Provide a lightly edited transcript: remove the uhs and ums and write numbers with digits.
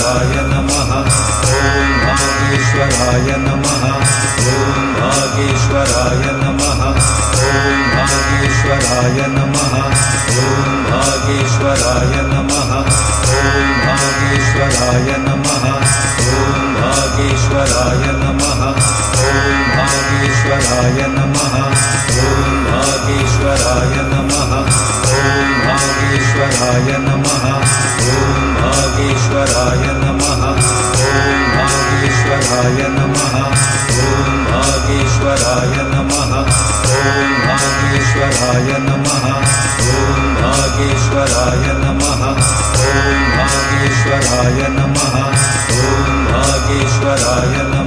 भागेश्वराय नमः ॐ भागेश्वराय नमः ॐ भागेश्वराय नमः ॐ भागेश्वराय नमः ॐ भागेश्वराय नमः ॐ भागेश्वराय नमः ॐ भागेश्वराय नमः ॐ भागेश्वराय नमः ॐ भागेश्वराय नमः ॐ भागेश्वराय नमः ॐ भागेश्वराय नमः ॐ भागेश्वराय नमः ॐ भागेश्वराय नमः ॐ भागेश्वराय नमः ॐ भागेश्वराय नमः ॐ भागेश्वराय नमः ॐ भागेश्वराय नमः